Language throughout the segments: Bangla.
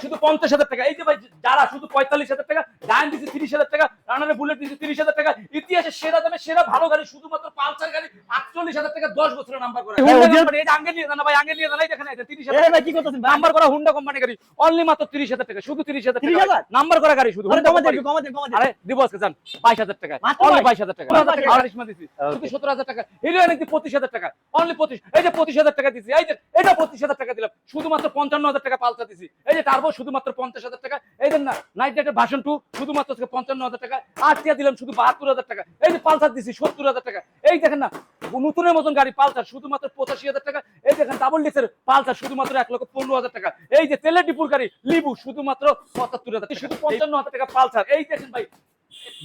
শুধু 50,000 টাকা। এই যে ভাই যারা শুধু 45,000 টাকা, ডায়ন দিছি 30,000 টাকা, রানারে বুলেট দিছি 30,000 টাকা, ইতিহাসে সেরা দামে সেরা ভালো গাড়ি শুধুমাত্র পালসার গাড়ি 48,000 টাকা 10 বছরের নাম্বার করা। হুন্ডা কোম্পানি এই যে আঙ্গে নিয়ে জানা ভাই, আঙ্গে নিয়ে জানা এই দেখেন এই 30,000 টাকা। ভাই কি করতেছেন নাম্বার করা হুন্ডা কোম্পানি গাড়ি অনলি মাত্র 30,000 টাকা, শুধু 30,000 টাকা নাম্বার করা গাড়ি শুধু। আরে দিব আজকে জান 22,000 টাকা, অনলি 22,000 টাকা। কারিশমা দিছি শুধু 17,000 টাকা। হিরো এনেছি 25,000 টাকা, অনলি 25। এই যে 25,000 টাকা দিছি, এই যে এটা 25,000 টাকা দিলাম, শুধুমাত্র 55,000 টাকা পালসার দিছি। এই যে টার্বো শুধুমাত্র 50,000 টাকা। এই যে নাইট রাইডার ভার্সন 2 শুধুমাত্র 55,000 টাকা। আরটিআর দিলাম শুধু 72,000 টাকা। এই যে পালসার দিছি 70,000 টাকা। এই দেখেন না নতুনের মতন গাড়ি পালসার শুধুমাত্র 85,000 টাকা। এই দেখেন ডাবল ডিক্সের পালসার শুধুমাত্র 1,15,000 টাকা। এই যে তেলের ডিপুর গাড়ি লিবু শুধুমাত্র 75,000 টাকা, শুধু 55,000 টাকা পালসার। এই দেখেন ভাই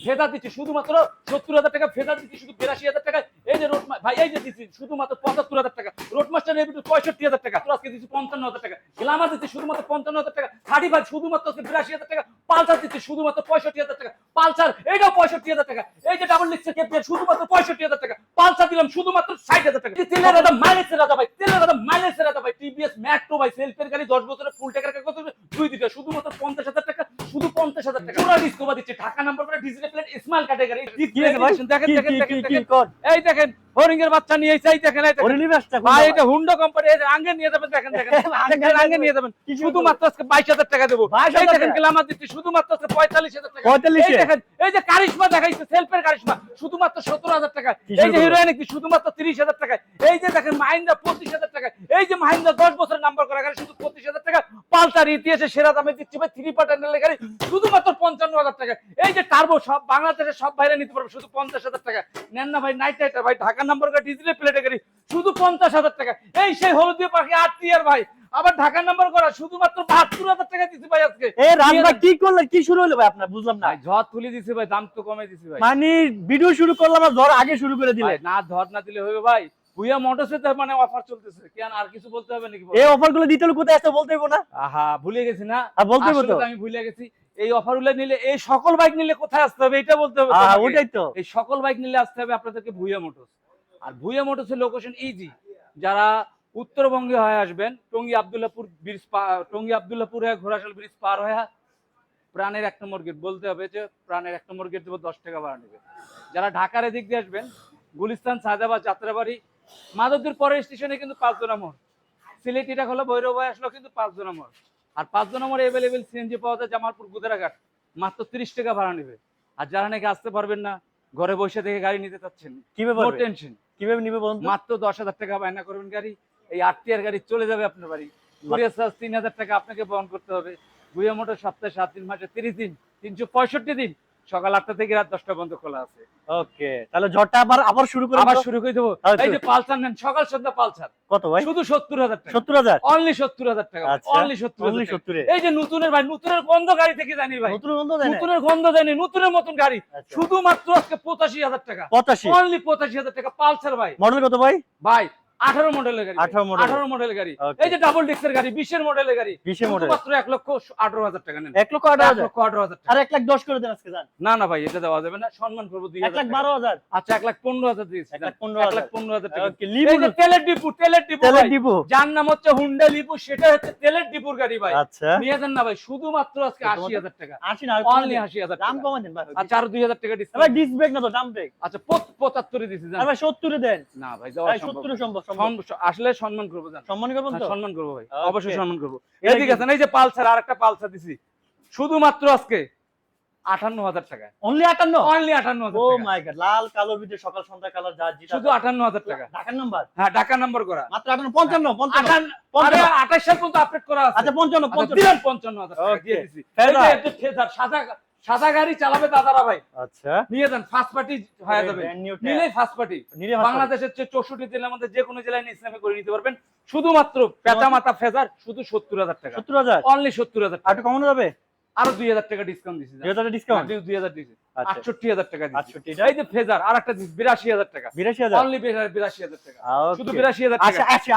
ফেদার দিচ্ছি শুধুমাত্র 70,000 টাকা, ফেদার দিচ্ছি শুধু 82,000 টাকা। এই যে রোড ভাই এই যে দিচ্ছি শুধুমাত্র 75,000 টাকা, রোড মাস্টার রেভিউ 65,000 টাকা, তো আজকে দিচ্ছি 55,000 টাকা। গ্ল্যামার দিচ্ছি শুধুমাত্র 55,000 টাকা, 35 শুধুমাত্র 82,000 টাকা। পালসার দিচ্ছি শুধুমাত্র 65,000 টাকা, পালসার এইটাও 65,000 টাকা। এই যে ডাবল ডিক্সের কেপিএল শুধুমাত্র 65,000 টাকা, পালসার দিলাম শুধুমাত্র 60,000 টাকা। তেলের রাজা মাইলেজের রাজা ভাই, তেলের রাজা মাইলেজের রাজা ভাই, টিভিএস মেট্রো ভাই, সেলফের গাড়ি 10 বছরের ফুল টাকার কত দুই দুইটা শুধুমাত্র 50,000 টাকা, শুধু 50,000 টাকা। পুরো ডিসকভার দিচ্ছে, ঢাকা নাম্বার করে ডিজিটাল প্লেট স্মাইল ক্যাটাগরি। দেখেন দেখেন দেখেন এই দেখেন হরিণের বাচ্চা নিয়ে এসে এই দেখেন এই দেখেন ভাই এটা হুন্ডা কোম্পানি। এই আঙ্গে নিয়ে যাবেন দেখেন দেখেন আঙ্গে নিয়ে যাবেন শুধুমাত্র আজকে 22,000 টাকা দেব। এই দেখেন গ্ল্যামার দিচ্ছি শুধুমাত্র আজকে 45,000 টাকা। এই দেখেন এই যে কারিশমা দেখাইছে সেলফের কারিশমা শুধুমাত্র 17,000 টাকা। এই যে হিরোইন কি শুধুমাত্র 30,000 টাকা। এই যে দেখেন মাহিন্দ্রা 25,000 টাকা। এই যে মাহিন্দ্রা 10 বছরের নাম্বার করা গাড়ি শুধু 25,000 টাকা। পালসার ইতিহাসে সেরা দামে দিচ্ছি ভাই 3 পার্টনের গাড়ি শুধুমাত্র 55,000 টাকা। এই যে টার্বো সব বাংলাদেশের সব ভাইরা নিতে পারবে শুধু 50,000 টাকা। নেন না ভাই নাইট রাইডার ভাই ঢাকা নাম্বার করা ডিজিটাল প্লেটের গাড়ি শুধু 50,000 টাকা। এই সেই হলদিয়া পাখি 8 ইয়ার ভাই আবার ঢাকা নাম্বার করা শুধুমাত্র 72,000 টাকা দিছি ভাই আজকে। এই রাত ভাই কি করলেন, কি শুরু হলো ভাই আপনার বুঝলাম না। ভাই ঝড় তুলে দিছি ভাই, দাম তো কমে দিছি ভাই। মানে ভিডিও শুরু করলাম আর ঝড় আগে শুরু করে দিলে। না ঝড় না দিলে হবে ভাই, ভুইয়া মোটরসে তো মানে অফার চলতেছে, কেন আর কিছু বলতে হবে নাকি? এই অফারগুলো দিতে হলে কোথায় আসতে বলতে হইব না? আহা ভুলে গেছি না, বলতে হইব তো। আমি ভুলে গেছি এই অফারগুলো নিলে এই সকল বাইক নিলে কোথায় আসতে হবে এটা বলতে হবে। ওটাই তো, এই সকল বাইক নিলে আসতে হবে আপনাদেরকে ভুইয়া মোটরস। আর ভুইয়া মোটরসের লোকেশন ইজি। যারা উত্তরবঙ্গে হয়ে আসবেন টঙ্গী আব্দুল্লাহপুর ব্রিজ টঙ্গী আব্দুল্লাহপুর হয়ে ঘোড়াশাল ব্রিজ পার হয়ে প্রাণের 1 নম্বর গেট বলতে হবে যে প্রাণের 1 নম্বর গেট দেবো 10 টাকা ভাড়া নেবে। যারা ঢাকার এদিক দিয়ে আসবেন গুলিস্তান সায়দাবাদ যাত্রাবাড়ি মাধবদীর পরের স্টেশনে কিন্তু 5 জনা মোড়, সিলেটিটা হলো ভৈরব হয়ে আসলো কিন্তু 5 জনা মোড়। আর 5 জনা মোড় এভেলেবেল সিএনজি পাওয়া যায় জামালপুর গুদারাঘাট, মাত্র 30 টাকা ভাড়া নেবে। আর যারা নাকি আসতে পারবেন না ঘরে বসে থেকে গাড়ি নিতে চাচ্ছেন কিভাবে নো টেনশন, কিভাবে নিবে বলুন? মাত্র 10,000 টাকা বায়না করবেন গাড়ি, এই 8 টিয়ার গাড়ি চলে যাবে আপনার বাড়ি। কুরিয়ার চার্জ 3,000 টাকা আপনাকে বহন করতে হবে। ভুইয়া মোটর সপ্তাহে 7 দিন মাসে 30 দিন 365 দিন সকাল 8টা থেকে রাত 10টা পর্যন্ত খোলা আছে। ওকে তাহলে ঝড়টা আবার শুরু করে আবার শুরু করে দেবো। এই যে পালসার নেন সকাল সন্ধ্যা পালসার কত ভাই? শুধু 70,000 টাকা। 70,000 অনলি 70,000 টাকা, অনলি 70,000। এই যে নতুনের ভাই নতুনের গন্ধ গাড়ি থেকে জানি ভাই, নতুনের গন্ধ জানি নতুনের মতন গাড়ি শুধুমাত্র আজকে 85,000 টাকা, 85 অনলি 85,000 টাকা পালসার ভাই। মডেল কত ভাই? ভাই 18 মডেলের গাড়ি, 18 মডেলের গাড়ি। এই যে ডাবল ডিক্সের গাড়ি 20 এর মডেলের গাড়ি, 20 এর মডেল মাত্র 1,18,000 টাকা নেন। 1,18,000 আর 1,10,000 করে দেন আজকে জান। না না ভাই এটা দেওয়া যাবে না, সম্মান করব 2,000 1,12,000 আচ্ছা 1,15,000 দিয়েছি, 1,15,000 টাকা। ওকে এই যে তেলের ডিপু, তেলের ডিপু যার নাম হচ্ছে হুন্ডা লিপু, সেটা হচ্ছে তেলের ডিপুর গাড়ি ভাই। আচ্ছা নিয়ে যান না ভাই শুধুমাত্র আজকে 80,000 টাকা, 80 না অনলি 80,000 দাম টাকা। কমাই দেন ভাই। আচ্ছা আর 2,000 টাকা ভাই ডিসকাউন্ট। ডিস্ক ব্রেক না তো ডাম ব্রেক। আচ্ছা 75 দিয়েছি জান। ভাই 70 এ দেন। না ভাই দেওয়া সম্ভব 70 সম্ভব আসলে সম্মান করব জান, সম্মান করবেন তো? সম্মান করব ভাই, অবশ্যই সম্মান করব। এদিকে আছেন এই যে পালসার আরেকটা পালসার দিছি শুধুমাত্র আজকে 58,000 টাকা, অনলি 58 অনলি 58,000 ও টাকা। মাই গড লাল কালোর ভিতরে সকাল সন্ধ্যা কালার যা যেটা শুধু 58,000 টাকা। ঢাকার নাম্বার? হ্যাঁ ঢাকা নাম্বার করা মাত্র 55 আরে 28 সাল পর্যন্ত আপডেট করা আছে। আচ্ছা 55 দিলাম 55,000 টাকা দিয়ে দিছি। এই যে একটু ফেজার সাদা গাড়ি চালাবে দাদারা ভাই, আচ্ছা নিয়ে যান ফার্স্ট পার্টি হয়ে যাবে, নিলেই ফার্স্ট পার্টি। বাংলাদেশের 64 জেলার মধ্যে যে কোনো জেলায় ইসলামে করে নিতে পারবেন শুধুমাত্র পেটা মাথা ফেজার শুধু 70,000 টাকা, 70,000 অনলি 70,000 আর একটু কমানো যাবে? আরো 2,000 টাকা ডিসকাউন্ট দিছি, 2,000 ডিসকাউন্ট 2,000 দিছি, আচ্ছা 68,000 টাকা দিছি। 68 এই যে ফেজার আরেকটা দিছি 82,000 টাকা, 82,000 অনলি 82,000 টাকা, শুধু 82,000 টাকা। আচ্ছা 80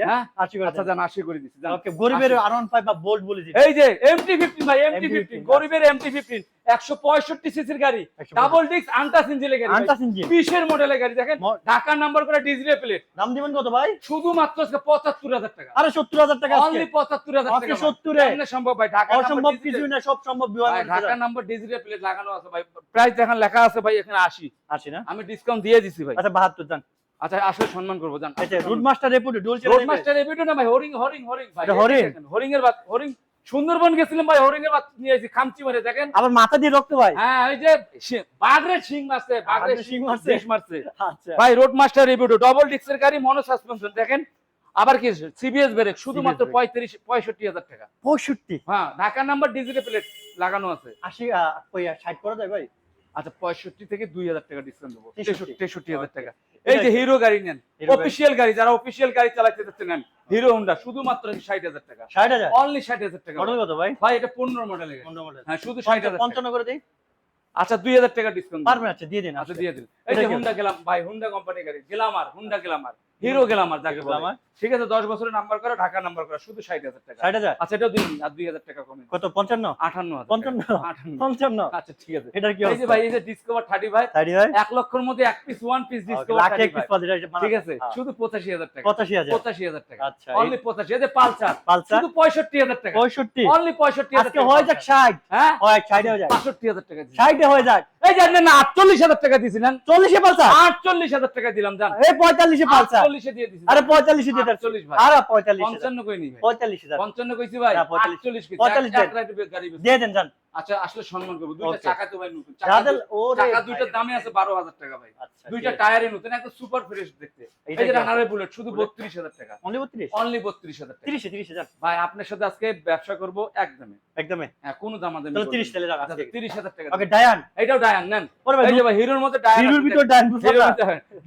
হ্যাঁ 80 করে আচ্ছা জান 80 করে দিছি জান। ওকে গরিবের R15 বা বোল্ট বলে দিন। এই যে MT15 ভাই MT15 গরিবের MT15 165 সিসির গাড়ি, 165 ডাবল ডিস্ক আনটাচ ইঞ্জিনের গাড়ি, আনটাচ ইঞ্জিন 20 এর মডেলের গাড়ি দেখেন, ঢাকা নাম্বার করা ডিজিটাল প্লেট। দাম দিবেন কত ভাই? শুধুমাত্র আজকে 75,000 টাকা। আরে 70,000 টাকা অনলি 75,000 আজকে টাকা। 70 এ কেমনে সম্ভব ভাই? ঢাকা অসম্ভব কিছু না, সব সম্ভব বিভাগ। ঢাকা নাম্বার ডিজিটাল প্লেট লাগানো আছে ভাই। প্রাইস দেখেন লেখা আছে ভাই এখানে 80। 80 না? আমি ডিসকাউন্ট দিয়ে দিছি ভাই। আচ্ছা 72 জান। আচ্ছা আসলে সম্মান করব জান। আচ্ছা route master reputed dual road master এবিটো না ভাই, হরিং ভাই। এটা হরিং? হরিং এর বাত, হরিং সুন্দরবন গেছিলাম ভাই, হরিং এর বাত নিয়ে এসেছি খামচি মারে দেখেন। আবার মাথা দিয়ে রক্ত ভাই। হ্যাঁ ওই যে বাগরের শিং মারছে, বাগরের শিং মারছে। মারছে আচ্ছা ভাই। রোড মাস্টার এবিটো ডাবল ডিস্কের গাড়ি, মনো সাসপেনশন দেখেন। আবার কি সিবিএস ব্রেক, শুধুমাত্র 65,000 টাকা। 65 হ্যাঁ ঢাকা নাম্বার ডিজিটাল প্লেট লাগানো আছে। 80 কই 60 করা যায় ভাই? আচ্ছা 65 থেকে 2,000 টাকা ডিসকাউন্ট দেবো, 63,000 63,000 টাকা। এই যে হিরো গাড়ি নেন, হিরো গাড়ি। অফিশিয়াল গাড়ি, যারা অফিশিয়াল গাড়ি চালাতে যাচ্ছেন নেন, হিরো হোন্ডা শুধুমাত্র 60,000 টাকা। 60,000 অনলি 60,000 টাকা। মডেল কত ভাই? ভাই এটা 15 মডেলের গাড়ি। 15 মডেল। হ্যাঁ শুধু 60,000 টাকা। 55 করে দেই। আচ্ছা 2,000 টাকা ডিসকাউন্ট পারবেন? আচ্ছা দিয়ে দিন। আচ্ছা দিয়ে দিন। এই এটা যে কি? হোন্ডা গেলাম ভাই, হোন্ডা কোম্পানি গাড়ি, Glamour, Honda Glamour, hero Glamour যাকে বলে। গ্ল্যামার। ঠিক আছে 10 বছরের নাম্বার করা, ঢাকা নাম্বার করা, শুধু 60,000 টাকা। 60,000 আচ্ছা এটাও দিন আর 2,000 টাকা কমে। কত? 55 58,000 55 58। 55 আচ্ছা ঠিক আছে। এটার কি এই যে অবস্থা? ভাই এই যে ডিসকভার 30 ভাই, 30 ভাই 1 লক্ষের মধ্যে এক পিস, ওয়ান পিস ডিসকভার লাখে 30 এক পিস ভাই। পাওয়া যায়। ঠিক আছে শুধু 85,000 টাকা। 85,000 85,000 টাকা। আচ্ছা অনলি 85। এই যে পালসার পালসার শুধু 65,000 টাকা। 65 অনলি 65,000 আজকে টাকা। হয়ে যাক 60। হ্যাঁ হয় 60 হয়ে যাক। 65,000 টাকা দিছি। 60 এ হয়ে যাক। এই যে না 48,000 টাকা দিছিলেন, 40 এ পালসার। 48,000 টাকা দিলাম জান। এই 45 এ পালসার। 48 এ দিয়ে দিছি। আরে 45 এ দিয়ে দাও। 48 ভাই। আরে 45 55 কই নি ভাই। 45,000 55 কইছি ভাই। না, 45 48 কইছি। 45 এক রাইট গাড়ি বেচছি। দিয়ে দেন জান। আচ্ছা আসলে সম্মান করব। দুইটা Okay. চাকা তো ভাই নতুন। যাদের ওরে চাকা ভাই। দুইটার দামই আছে 12,000 টাকা ভাই। আচ্ছা দুইটা টায়ারে নতুন, একদম সুপার ফ্রেশ দেখতে। এই এইটা যে কি রানারের বুলেট শুধু বুলেট? 32,000 টাকা। অনলি 32 অনলি 32,000 টাকা। 30,000 ভাই আপনার সাথে আজকে ব্যবসা করব একদমে। একদমে। হ্যাঁ কোনো দামাদামি তাহলে করব 30 তাহলে রাখ না। আজকে। 30,000 টাকা। ওকে ডায়ান। এটাও ডায়ান নেন। ওরে ভাই এই যে ভাই হিরোর মধ্যে ডায়ান। হিরোর ভিতর ডায়ান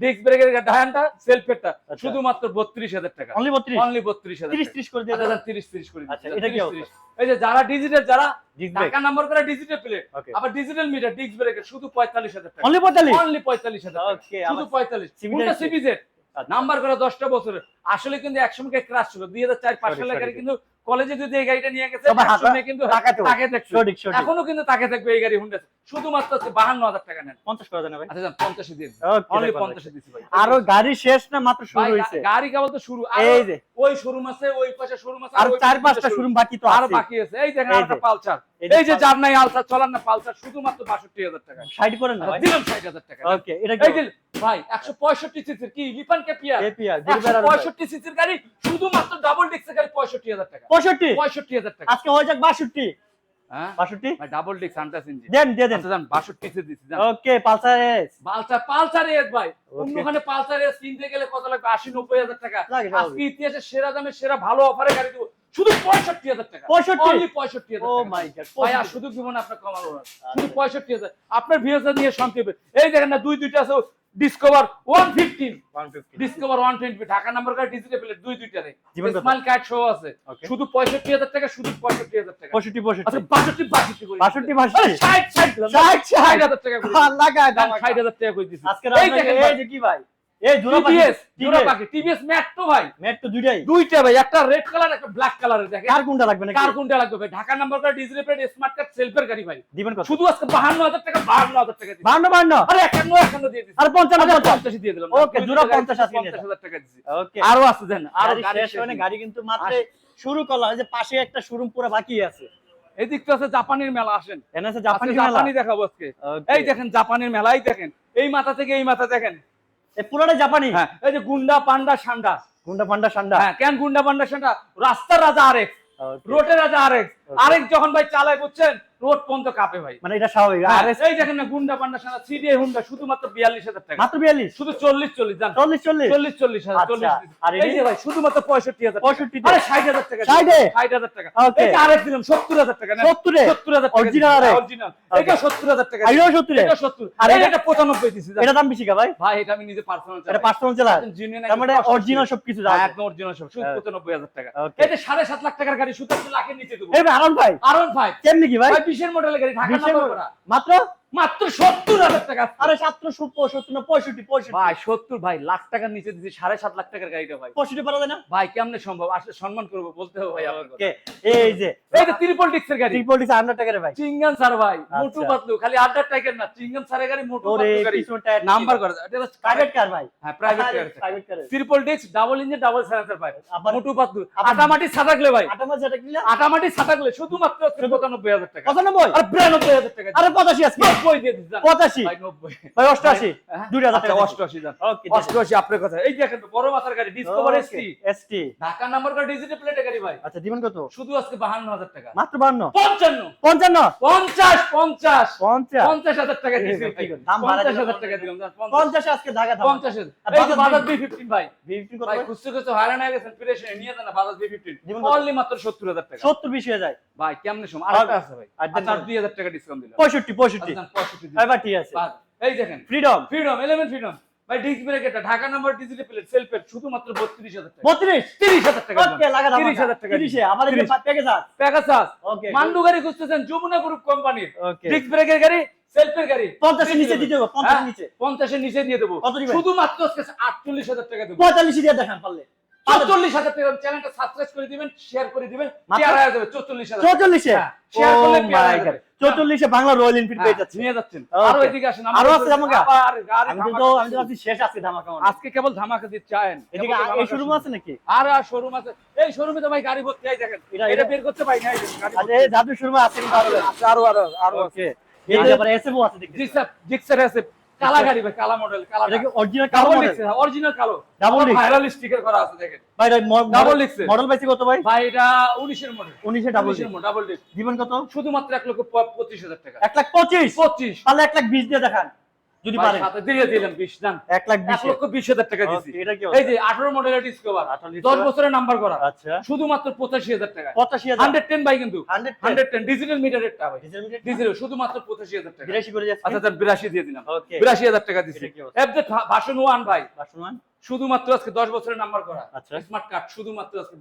ডিস্ক ব্রেকের ডায়ানটা, সেলফেটটা আচ্ছা। শুধুমাত্র 32,000 টাকা। অনলি 32 অনলি 32,000 30 টাকা। 30 করে দিয়ে আচ্ছা, দাও। 30 করে আচ্ছা, দিচ্ছি। এটা কি 30। এই যে যারা ডিজিটাল, যারা ডিস্ক ব্রেক। টাকা নাম্বার করা ডিজিটাল প্লেট, ওকে আবার ডিজিটাল মিটার ডিস্ক ব্রেকের শুধু 45,000 টাকা। অনলি 45 অনলি 45,000 টাকা। ওকে শুধু 45। CBZ কোনটা সিবিজেড আচ্ছা। নাম্বার করা 10টা বছরের। আসলে কিন্তু একসময় ক্রাশ ছিল 2004-5 সালের গাড়ি, কিন্তু কলেজে যদি এই গাড়িটা নিয়ে গেছে সবাই হাতে একসময় কিন্তু তাকাতো। তাকে দেখছে। সঠিক সঠিক এখনো কিন্তু তাকে থাকবে এই গাড়ি হুন্ডা। শুধুমাত্র 52,000 টাকা নেন। 50 করে দেন ভাই। আচ্ছা যান 50 দিয়ে দিন। ওকে অনলি দেখো, 50 দিছি ভাই। আরো গাড়ি শেষ না, মাত্র শুরু ভাই, হইছে। গাড়ি কেবল তো শুরু। এই যে ওই শোরুম আছে, ওই পাশে শোরুম আছে, আর ওই 4-5টা পাশে শোরুম বাকি তো আরো আছে। বাকি আছে। এই দেখেন এই আরেকটা যে। পালসার। এই যে এই যে যার নাই আলসার চলার না পালসার, শুধুমাত্র 62,000 টাকা। 60 করেন না আচ্ছা, ভাই। দিলাম 60,000 টাকা। ওকে এটা এই কি? যে ভাই 165 সিসির কি লিপান ক্যাপিয়া, এপিআর ডেলিভারি 165 সিসির গাড়ি, শুধুমাত্র ডাবল ডিস্কের গাড়ি 65,000 টাকা। 65 65,000 টাকা। আজকে হয়ে যাক 62। হ্যাঁ 62 ভাই ডাবল ডিস্ক আনটাস ইঞ্জিন। দেন দিয়ে দেন। আচ্ছা জান 62 সিসি দিছি জান। ওকে পালসার এস। পালসার এস ভাই। Okay. অন্যখানে পালসার এস কিনতে গেলে কত লাগবে? 80-90,000 টাকা। লাগে স্বাভাবিক। আজকে ইতিহাসে সেরা দামে সেরা ভালো অফারে গাড়ি দেব শুধু 65,000 টাকা। 65? অনলি 65,000 ও টাকা। মাই গড। ভাই আর শুধু জীবন আপনার কমাবো না, শুধু 65,000। আপনার ভিউয়ার্স নিয়ে শান্তি হবে। এই দেখেন না দুইটা আছে Discover 115, 150 Discover 120, Dhaka number card digital plate দুইটারে জীবন কত? স্মাইল কার্ড শো আছে। Okay. শুধু 65,000 টাকা, শুধু 65,000 টাকা। 65 আচ্ছা 65 62 করে 62 60 দিলাম। 60 60,000 টাকা করে আল্লাহ গায় দাম 60,000 টাকা করে দিছি। আজকে এই দেখেন ভাই, এই যে কি ভাই, এই জোড়া টিভিএস জোড়া পাখি পাখি টিভিএস ম্যাট্রো ভাই, মেট তো দুইটাই। দুইটা ভাই, একটা রেড কালার একটা ব্ল্যাক কালারের। দেখেন কার কোনটা লাগবে নাকি? কার কোনটা লাগবে ভাই? Dhaka number card digital plate smart card সেলফের গাড়ি ভাই। দিবেন কত? শুধু আজকে 52,000 টাকা, 52,000 টাকা দিছি। 52 আরে 51 দিয়ে দিছি। আর 55 50 দিয়ে দিলাম। ওকে, জোড়া 50 আজকে নিয়ে যান। 50,000 টাকা দিছি। ওকে আরো আছে দেন, আরো গাড়ি গাড়ি শেষ হয় না, গাড়ি কিন্তু মাত্র আসে। শুরু করলাম। এই যে পাশে একটা শোরুম পুরো বাকি আছে। এদিক তো আছে জাপানের মেলা, আসেন এনএস আজকে জাপানি মেলা। জাপানি দেখাবো আজকে। Okay. এই দেখেন জাপানের মেলা, এই দেখেন এই মাথা থেকে এই মাথা দেখেন। এই পুরোটা জাপানি। হ্যাঁ এই যে গুন্ডা পান্ডা সান্ডা। গুন্ডা পান্ডা সান্ডা। হ্যাঁ কেন গুন্ডা পান্ডা সান্ডা? রাস্তার রাজা আরেক, Okay. রোডের রাজা আরেক। আরেক যখন ভাই চালায় বুঝছেন, রোড পর্যন্ত কাঁপে ভাই। মানে এটা স্বাভাবিক। হ্যাঁ, আর এই দেখেন না গুন্ডা পান্ডা সান্ডা সিডিআই হুন্ডা শুধুমাত্র 42,000 টাকা। মাত্র 42 শুধু 40 জান। 40 40,000 আচ্ছা, আর এই যে ভাই শুধুমাত্র 65,000 টাকা। 65 আরে 60,000 টাকা। 60,000 টাকা। Okay. এই যে আরেক দিলাম 70,000 টাকা। 70 টাকা। Original আরেক? অরিজিনাল। এটা 70,000 টাকা। আইও 70 এটা 70। আর আর এটা- এটা 95 দিছি জান। এটা দাম বেশি কা ভাই? ভাই এটা আমি নিজে পার্সোনাল এটা পার্সোনাল চালা। তার মানে অরিজিনাল সবকিছু যা আছে। একদম অরিজিনাল সব, শুধু 95,000 টাকা। Okay. এটা 7.5 লাখ টাকার গাড়ি, শুধু লাখের নিচে দেবো। এই ভাই আরন ভাই আরন ভাই কেমনি কি ভাই? ভাই 20 এর মডেলের গাড়ি, ঢাকা 20 নাম্বার করা। মাত্র মাত্র 70,000 টাকা। আরে 70 না 65 ভাই 70 ভাই লাখ টাকার নিচে দিছি 7.5 লাখ টাকার গাড়িটা ভাই। 65 পারা যায় না ভাই কেমনে সম্ভব? আসলে সম্মান করব বলতে হবে ভাই আমার কথা। ওকে এই যে এই যে ট্রিপল ডিক্সের গাড়ি, ট্রিপল ডিস 100 টাকা রে ভাই চিঙ্গান স্যার ভাই, মোটু আচ্ছা। পাতলু, খালি আড্ডার টাইকের না, চিঙ্গান স্যারের গাড়ি, মোটু ওরে পাতলু গাড়ি, পিছন টায়ার নাম্বার করা এটা হচ্ছে প্রাইভেট কার ভাই হ্যাঁ private car, private car triple ডিক্স, ডাবল ইঞ্জিন, ডাবল সাইলেন্সার ভাই, আবার মোটু পাতলু, আবার- আটামাটি ছাটাকলে ভাই, 58 টাকা কিলা আটামাটি ছাটাকলে শুধুমাত্র 95,000 টাকা। 95 আর 92,000 টাকা। আরে 85 আজকে 90 দিয়ে দিছি জান। 85 ভাই 90 ভাই 88 হ্যাঁ? 2000 আচ্ছা, টাকা 88 জান। ওকে 88 আপনার কথা। এই দেখেন তো বড় মাথার গাড়ি, discover ST, ST Dhaka number করা, ডিজিটাল প্লেটের গাড়ি ভাই। আচ্ছা দিবেন কত শুধু আজকে 52,000 টাকা। মাত্র 52 55 55 50 50 50 50,000 টাকা দিছি ভাই। দাম বাড়াই দিলাম। 50,000 টাকা দিলাম জান। 50 আজকে ঢাকা দাম 50 আর এই যে বাজাজ বাজাজ B15 ভাই। V15 কত ভাই ভাই? খুঁজতে খুঁজতে হয়রান হয়ে গেছেন, প্রেশারে নিয়ে যান না বাজাজ B15 জীবন কত? অনলি মাত্র 70,000 টাকা। 70 20 হয়ে যায় ভাই কেমনে সময় আরেকটা আছে ভাই। আর দেন আচ্ছা বলেন। 2,000 টাকা ডিসকাউন্ট দিলাম। 65 65 আচ্ছা 65 দিলাম। এবার ঠিক আছে বাদ। এই দেখেন ফ্রিডম ফ্রিডম 11 ফ্রিডম ভাই, ডিস্ক ব্রেক এটা, ঢাকা নাম্বার, ডিজিটাল প্লেট, সেলফের, শুধুমাত্র 32,000 টাকা। 32 30,000 টাকা ওকে লাগা দাম 30,000 টাকা 30 এ আমার এই 30 প্যাকেজ আছে প্যাকাসাস ওকে মান্ডু গাড়ি খুঁজতেছেন, যমুনা গ্রুপ কোম্পানির ওকে ডিস্ক ব্রেকের গাড়ি, সেলফের গাড়ি 50 এর নিচে দিতে হবে 50 এর নিচে 50 এর নিচে দিয়ে দেবো। কত দিবেন? শুধুমাত্র আজকে 48,000 টাকা দেবো। 45 দিয়ে দেখান পারলে 44,000 টাকা। চ্যানেলটা সাবস্ক্রাইব করে দিবেন, শেয়ার করে দিবেন, মাত্র? শেয়ার হয়ে যাবে 44,000। 44 এ হ্যাঁ, শেয়ার করলে Oh পেয়ারা my হয়ে God, যাবে। 44 এ বাংলা রয়্যাল এনফিল্ড পেয়ে যাচ্ছে নিয়ে যাচ্ছেন। Okay. আরো এদিকে আসেন, আরো আছে ধামাকা? আবার গাড়ি আমি ধামাকা তো শুরু। ভাবছি শেষ আছে ধামাকা মানে আজকে কেবল ধামাকা দিতে চান, এদিকে এই শোরুম আছে নাকি আর শোরুম আছে। এই শোরুমে তো ভাই গাড়ি ভর্তি, এই দেখেন এটা- এটা বের করতে পাই না, এই দেখেন গাড়ি আচ্ছা এই জাদু শোরুম আছে কিন্তু ভর্তি। আছে, আরো আরো ওকে এই যে আবার এসএমও আছে দেখতে জিক্সার জিক্সার আছে, কালা গাড়ি ভাই, কালা মডেল, কালা এটা কি অরিজিনাল কালো ডাবল মডেল ডিক্স, অরিজিনাল কালো, Double disc। ভাইরাল স্টিকার করা আছে দেখেন ভাই Double disc এর। মডেল পাইছে কত ভাই ভাই। এটা 19 এর মডেল, 19 এ ডাবল 19 এর মডেল, ডাবল ডিক্স, জীবন কত শুধুমাত্র 1,25,000 টাকা। 1,25,000 25 তাহলে 1,20,000 দিয়ে দেখান যদি ভাই, পারেন সাথে দিয়ে দিলাম 20 দাম, 1,20,000 1,20,000 টাকা দিছি। ওকে এটা কি এই যে 18 মডেলের ডিসকভার, 18 10 বছরের নাম্বার করা, আচ্ছা শুধুমাত্র 85,000 টাকা। 85,000 110 ভাই, কিন্তু 110 110 ডিজিটাল মিটারেরটা ভাই, ডিজেল মিটার ডিজিটাল শুধুমাত্র 85,000 টাকা। 82 করে যাচ্ছে আচ্ছা তার 82 দিয়ে দিলাম, ওকে 82,000 টাকা দিছি। এটা কি অবস্থা? এফজেড ভার্সন 1 ভাই, বাসমান শুধুমাত্র আজকে 10 বছরের নাম্বার করা, আচ্ছা স্মার্ট কার্ড, শুধুমাত্র আজকে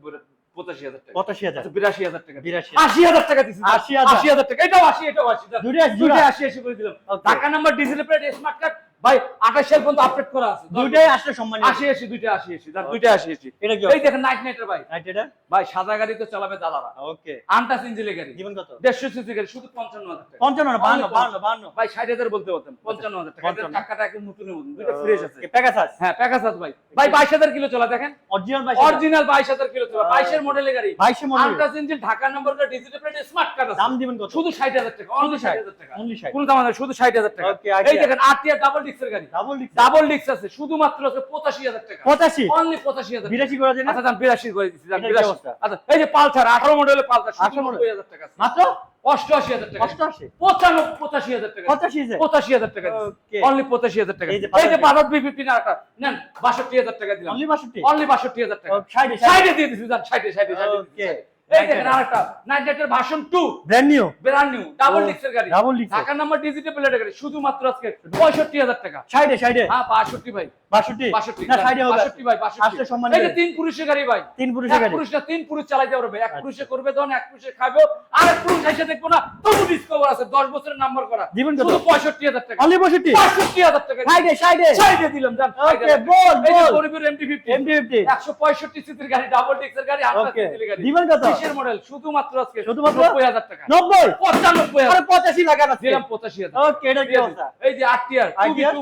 85,000 টাকা। 85,000 আচ্ছা 82,000 টাকা, 82,000 80,000 টাকা দিছি, 80,000 80,000 টাকা, এটাও 80, এটাও 80 দাও। দুইটা দুইটা দুইটা 80 করে দিলাম। Okay. Dhaka number, digital plate, smart card ভাই, 28 সাল পর্যন্ত আপডেট করা আছে। দুইটাই আসলে সম্মানী 80 দুইটা 80 দাও, দুইটা 80। এটা কি এই দেখেন নাইট নাইটার ভাই, রাইট এটা ভাই সাদা গাড়ি তো চালাবে দাদারা, ওকে আনটাস ইঞ্জিনের গাড়ি, জীবন কত 150 সিসি গাড়ি, শুধু 55,000 টাকা। 55 না 52 52 ভাই 60,000 বলতে পারতেন, 55,000 টাকা। 55 টাকাটা একদম নতুনের মতন, দুইটা ফ্রেশ আছে। প্যাকেজ আছে হ্যাঁ প্যাকেজ আছে ভাই। ভাই 22,000 কিলো চলা দেখেন, অরিজিনাল অরিজিনাল 22,000 কিলো চলা, 22 এর মডেলের গাড়ি, 22 মডেল আনটাস engine, Dhaka number, digital plate, smart card আছে। দাম দিবেন কত শুধু 60,000 টাকা, অনলি 60,000 টাকা, অনলি 60 কোন দাম আছে, শুধু 60,000 টাকা। Okay, idea. এই দেখেন আরটিআর ডাবল ডিক্সের গাড়ি, ডাবল ডিক্স ডাবল ডিক্স আছে, শুধুমাত্র আছে 85,000 টাকা, 85 অনলি 85,000 টাকা। 82 করা যায় না আচ্ছা দাম 82 করে দিচ্ছি, দাম এটার কি 82। অবস্থা? আচ্ছা এই যে পালসার 18 মডেলের পালসার, 18 মডেল। 90,000 টাকা আছে। মাত্র 88,000 টাকা, 88 85,000 টাকা, 85 85,000 টাকা, Okay. অনলি 85,000 টাকা। এই এই যে যে বাজাজ B15 আরেকটা নেন, 62,000 টাকা দিলাম, অনলি 62 অনলি 62,000 টাকা। 60 60 দিয়ে দিছি, জান 60 ওকে এই দেখেন আরেকটা নাইটের version 2, brand new brand new double Oh, ডিক্সের গাড়ি, ডাবল ডিক্স ঢাকা নাম্বার, ডিজিটাল প্লেটের গাড়ি, শুধুমাত্র আজকে 65,000 টাকা। 60 হ্যাঁ 62 ভাই, 62 62 না 60 হবে 62 ভাই, 62 আসলে সম্মান এই যে দেবে। 3 পুরুষের গাড়ি ভাই, তিন পুরুষের এক গাড়ি পুরুষ না 3 পুরুষ চালাইতে পারবে, এক পুরুষে করবে দন, এক পুরুষে খাবে, আর এক পুরুষ এসে দেখবো না, তবু ডিসকভার আছে 10 বছরের নাম্বার করা, জীবন কত শুধু 65,000 টাকা, অনলি 62 65,000 টাকা 60 60 দিলাম জান। ওকে বল এই যে বল গরিবের MT-50 MT50 165 সিসির গাড়ি, ডাবল ডিক্সের গাড়ি, আনটাস ওকে ইঞ্জিনের গাড়ি, জীবন কত 30 এর মডেল, শুধুমাত্র আজকে শুধুমাত্র 90,000 টাকা, 90 95,000 আরে 85 লাগান আছে দিলাম 85,000। ওকে এটা কি অবস্থা এই যে আরটিআর RTR,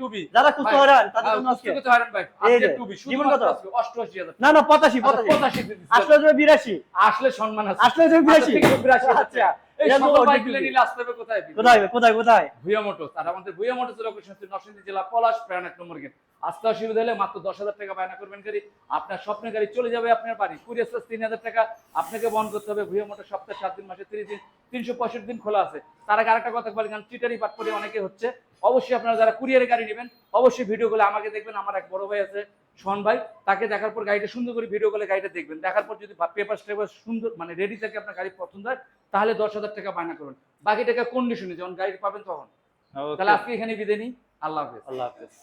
2B যারা খুঁজতে হয়রান তাদের জন্য আজকে কুস্তি হারান ভাই, এই যে, আরটিআর 2B জীবন শুধুমাত্র কত? আজকে 88,000। না না 85 আচ্ছা, 85 85 দিয়ে দিচ্ছি। আসলে তুমি 82 আসলে সম্মান আছে, আসলে তুমি 82 আচ্ছা, ঠিক আছে, 82,000 আচ্ছা টাকা। এই এটা তো সকল অনেক বাইকগুলো বেশি। নিলে আসতে হবে কোথায়? কোথায় কোথায় কোথায় ভুয়া মোটরস। আর আমাদের ভুয়া মোটরসের লোকেশন হচ্ছে নরসিংদী জেলা পলাশ প্রাণ 1 নম্বর গেট। আসতে অসুবিধা হলে মাত্র 10,000 টাকা বায়না করবেন গাড়ি, আপনার স্বপ্নের গাড়ি চলে যাবে আপনার বাড়ি। কুরিয়ার চার্জ 3,000 টাকা আপনাকে বহন করতে হবে। ভুয়া মোটর সপ্তাহে 7 দিন, মাসে 30 দিন, 365 দিন খোলা আছে। তার আগে আরেকটা কথা বলি, কারণ চিটারি পাটপড়ি অনেকে হচ্ছে, অবশ্যই আপনারা যারা কুরিয়ারে গাড়ি নেবেন অবশ্যই ভিডিও কলে আমাকে দেখবেন। আমার এক বড় ভাই আছে শোন ভাই, তাকে দেখার পর গাড়িটা সুন্দর করে ভিডিও কলে গাড়িটা দেখবেন, দেখার পর যদি পেপার টেপার সুন্দর মানে রেডি থাকে, আপনার গাড়ি পছন্দ হয়, তাহলে 10,000 টাকা বায়না করুন। বাকি টাকা কন্ডিশনে যখন গাড়ি পাবেন তখন। তাহলে আজকে এখানে বিদায় নিই, আল্লাহ হাফেজ। আল্লাহ হাফেজ।